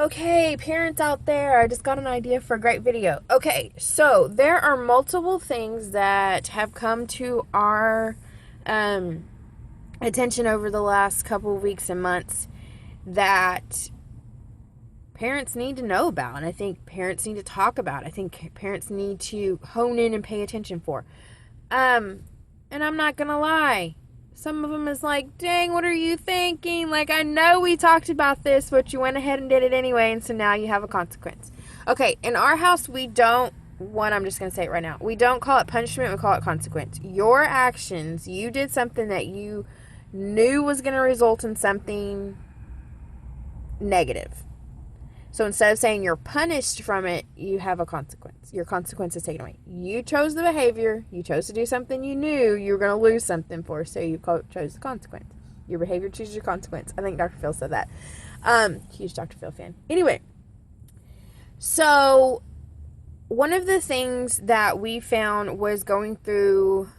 Okay, parents out there, I just got an idea for a great video. Okay, so there are multiple things that have come to our um, attention over the last couple of weeks and months that parents need to know about. And I think parents need to talk about. I think parents need to hone in and pay attention for. And I'm not gonna lie. Some of them is like, dang, what are you thinking? Like, I know we talked about this, but you went ahead and did it anyway, and so now you have a consequence. Okay, in our house, we don't, I'm just going to say it right now. We don't call it punishment, we call it consequence. Your actions, you did something that you knew was going to result in something negative. So instead of saying you're punished from it, you have a consequence. Your consequence is taken away. You chose the behavior. You chose to do something you knew you were going to lose something for, so you chose the consequence. Your behavior chooses your consequence. I think Dr. Phil said that. Huge Dr. Phil fan. Anyway, so one of the things that we found was going through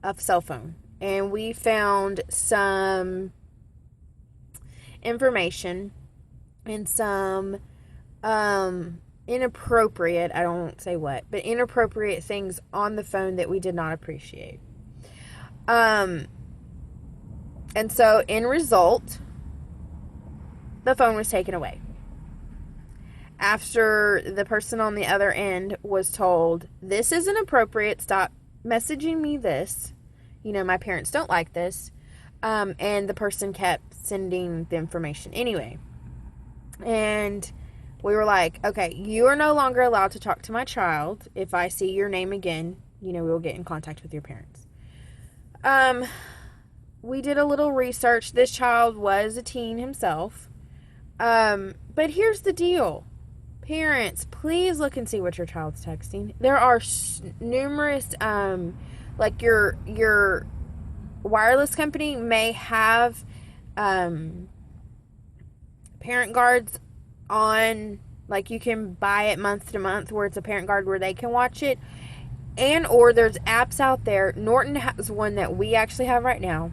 a cell phone, and we found some information and some inappropriate, I don't say what, but inappropriate things on the phone that we did not appreciate. And so in result, the phone was taken away. After the person on the other end was told, this isn't appropriate, stop messaging me this. You know, my parents don't like this. And the person kept sending the information anyway. And we were like, okay, you are no longer allowed to talk to my child. If I see your name again, you know, we will get in contact with your parents. We did a little research. This child was a teen himself. But here's the deal. Parents, please look and see what your child's texting. There are numerous, like your wireless company may have, parent guards on, like you can buy it month to month where it's a parent guard where they can watch it, and or there's apps out there. Norton has one that we actually have right now,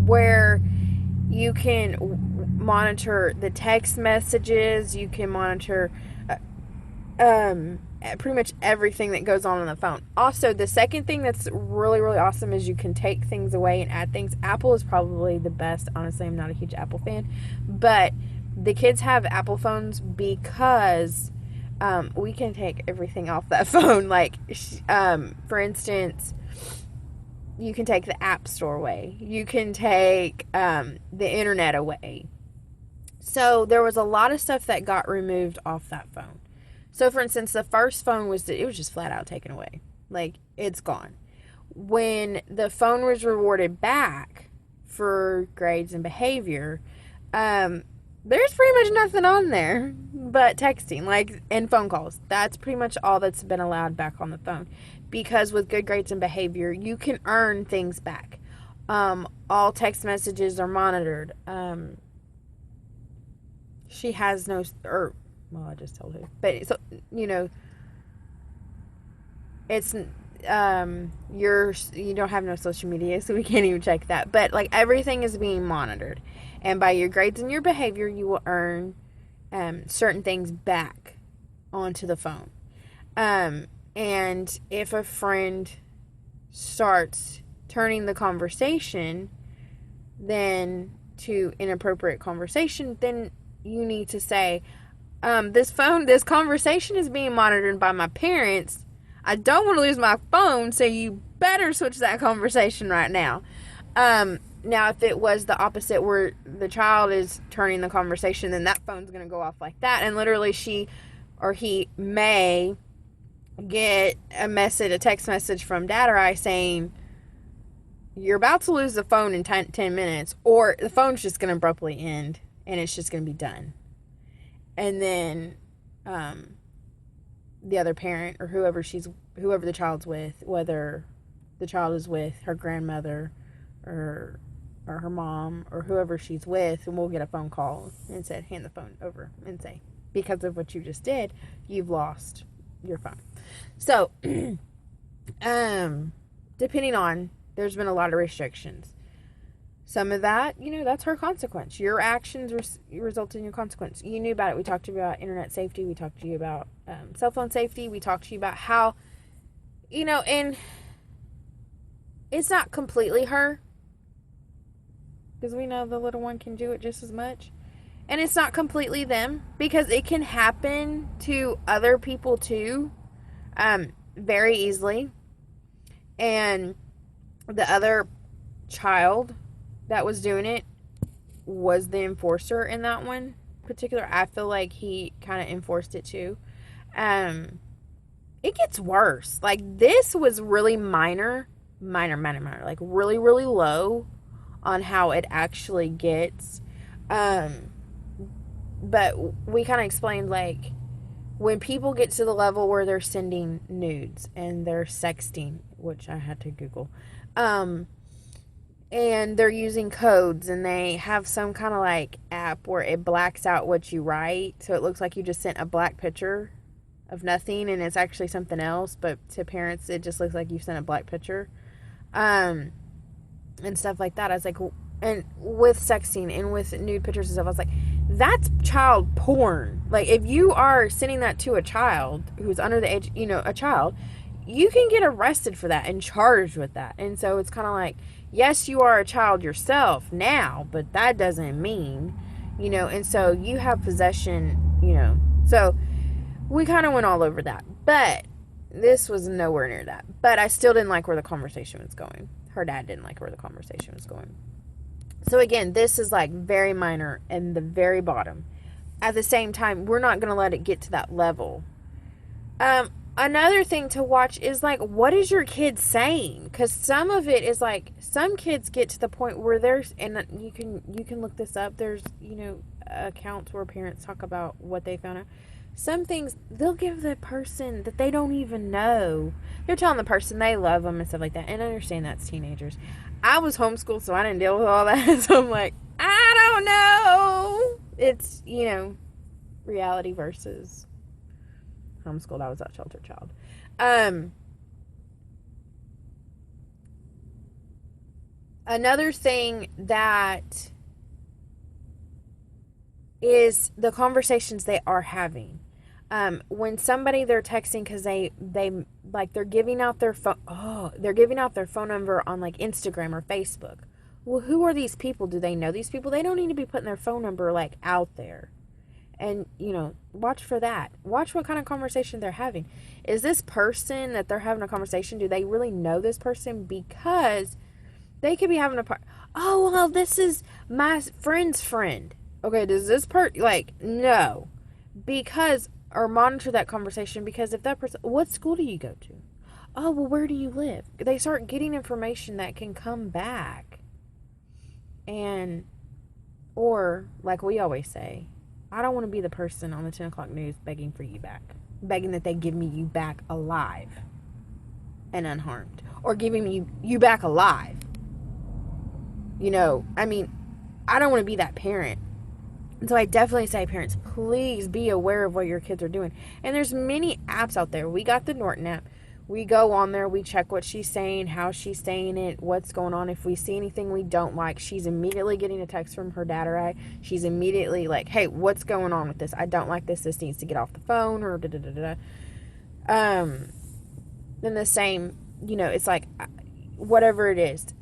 where you can monitor the text messages, you can monitor pretty much everything that goes on the phone. Also, the second thing that's really, really awesome is you can take things away and add things. Apple is probably the best. Honestly, I'm not a huge Apple fan, but the kids have Apple phones because we can take everything off that phone. Like, for instance, you can take the App Store away. You can take the internet away. So there was a lot of stuff that got removed off that phone. So, for instance, the first phone was just flat out taken away. Like, it's gone. When the phone was rewarded back for grades and behavior, there's pretty much nothing on there but texting, like, and phone calls. That's pretty much all that's been allowed back on the phone. Because with good grades and behavior, you can earn things back. All text messages are monitored. She has no... Well, I just told her. But, so, you know, it's, you don't have no social media, so we can't even check that. But, like, everything is being monitored. And by your grades and your behavior, you will earn certain things back onto the phone. And if a friend starts turning the conversation then to inappropriate conversation, then you need to say, this conversation is being monitored by my parents. I don't want to lose my phone, so you better switch that conversation right now. Now, if it was the opposite, where the child is turning the conversation, then that phone's going to go off like that, and literally she or he may get a text message from dad or I saying, you're about to lose the phone in 10 minutes, or the phone's just going to abruptly end, and it's just going to be done. And then the other parent or whoever the child's with, whether the child is with her grandmother or her mom or whoever she's with, and we'll get a phone call and said, hand the phone over and say, because of what you just did, you've lost your phone. So, depending on, there's been a lot of restrictions. Some of that, that's her consequence. Your actions result in your consequence. You knew about it. We talked to you about internet safety. We talked to you about cell phone safety. We talked to you about how, and it's not completely her, because we know the little one can do it just as much. And it's not completely them, because it can happen to other people too, very easily. And the other child that was doing it was the enforcer in that one particular. I feel like he kind of enforced it too. It gets worse. Like, this was really minor, like really, really low on how it actually gets. But we kind of explained, like, when people get to the level where they're sending nudes and they're sexting, which I had to Google, and they're using codes, and they have some kind of like app where it blacks out what you write, so it looks like you just sent a black picture of nothing, and it's actually something else, but to parents it just looks like you sent a black picture, and stuff like that. I was like, and with sexting and with nude pictures and stuff, I was like, that's child porn. Like, if you are sending that to a child who's under the age, a child, you can get arrested for that and charged with that. And so it's kind of like, yes, you are a child yourself now, but that doesn't mean, and so you have possession, so we kind of went all over that, but this was nowhere near that. But I still didn't like where the conversation was going. Her dad didn't like where the conversation was going. So again, this is like very minor and the very bottom. At the same time, we're not going to let it get to that level. Another thing to watch is, like, what is your kid saying? Because some of it is like, some kids get to the point where there's, and you can look this up, there's accounts where parents talk about what they found out. Some things they'll give the person that they don't even know. They're telling the person they love them and stuff like that. And I understand that's teenagers. I was homeschooled, so I didn't deal with all that. So I'm like, I don't know. It's, reality versus homeschooled. I was that sheltered child. Another thing that is the conversations they are having. When somebody, they're texting because they like, they're giving out their phone. Oh, they're giving out their phone number on like Instagram or Facebook. Well, who are these people? Do they know these people? They don't need to be putting their phone number like out there. And, watch for that. Watch what kind of conversation they're having. Is this person that they're having a conversation, do they really know this person? Because they could be having oh, well, this is my friend's friend. Okay, does this no. Because, or monitor that conversation, because if that person, what school do you go to? Oh, well, where do you live? They start getting information that can come back. And, or, like we always say, I don't want to be the person on the 10 o'clock news begging for you back. Begging that they give me you back alive and unharmed. Or giving me you back alive. I don't want to be that parent. And so I definitely say, parents, please be aware of what your kids are doing. And there's many apps out there. We got the Norton app. We go on there, we check what she's saying, how she's saying it, what's going on. If we see anything we don't like, she's immediately getting a text from her dad or I. She's immediately like, hey, what's going on with this? I don't like this. This needs to get off the phone, or da-da-da-da. Then the same, it's like, whatever it is.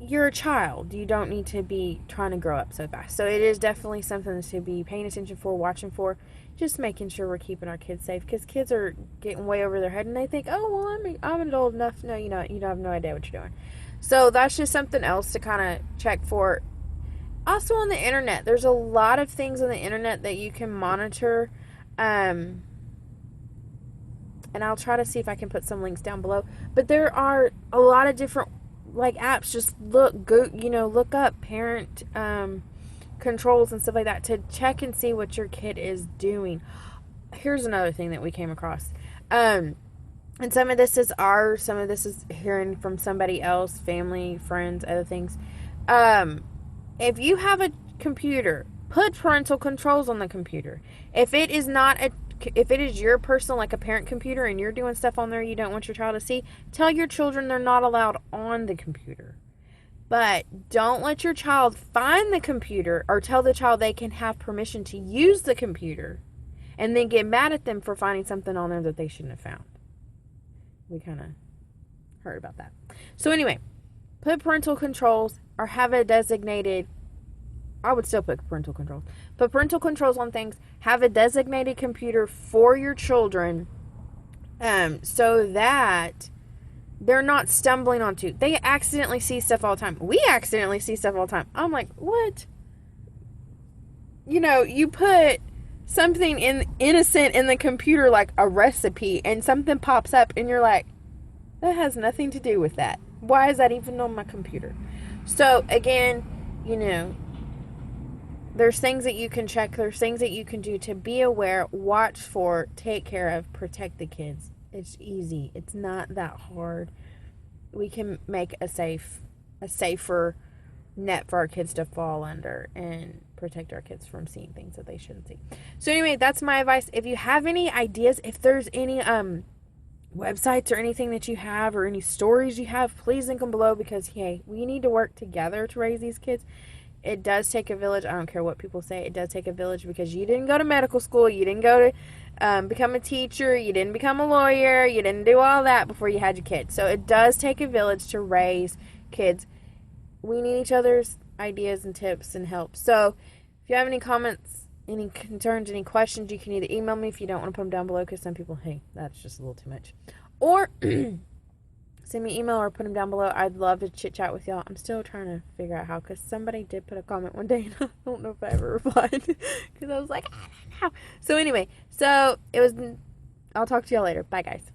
You're a child. You don't need to be trying to grow up so fast. So it is definitely something to be paying attention for, watching for, just making sure we're keeping our kids safe, because kids are getting way over their head and they think, oh, well, I'm adult enough. No, you have no idea what you're doing. So that's just something else to kind of check for. Also on the internet, there's a lot of things on the internet that you can monitor. And I'll try to see if I can put some links down below. But there are a lot of different apps. Just look up parent controls and stuff like that to check and see what your kid is doing. Here's another thing that we came across. And some of this is ours, some of this is hearing from somebody else, family, friends, other things. If you have a computer, put parental controls on the computer. If it is your personal, like a parent computer, and you're doing stuff on there you don't want your child to see, tell your children they're not allowed on the computer. But don't let your child find the computer or tell the child they can have permission to use the computer and then get mad at them for finding something on there that they shouldn't have found. We kind of heard about that. So anyway, put parental controls or have a designated, I would still put parental controls. Put parental controls on things. Have a designated computer for your children so that they're not stumbling onto. They accidentally see stuff all the time. We accidentally see stuff all the time. I'm like, what? You know, you put something innocent in the computer, like a recipe, and something pops up and you're like, that has nothing to do with that. Why is that even on my computer? So again, you know, there's things that you can check. There's things that you can do to be aware, watch for, take care of, protect the kids. It's easy. It's not that hard. We can make a safer net for our kids to fall under and protect our kids from seeing things that they shouldn't see. So anyway, that's my advice. If you have any ideas, if there's any websites or anything that you have or any stories you have, please link them below, because hey, we need to work together to raise these kids. It does take a village. I don't care what people say. It does take a village, because you didn't go to medical school. You didn't go to become a teacher. You didn't become a lawyer. You didn't do all that before you had your kids. So it does take a village to raise kids. We need each other's ideas and tips and help. So if you have any comments, any concerns, any questions, you can either email me if you don't want to put them down below, because some people, hey, that's just a little too much. Or send me an email or put them down below. I'd love to chit chat with y'all. I'm still trying to figure out how, because somebody did put a comment one day and I don't know if I ever replied, because I was like, I don't know. So anyway, I'll talk to y'all later. Bye, guys.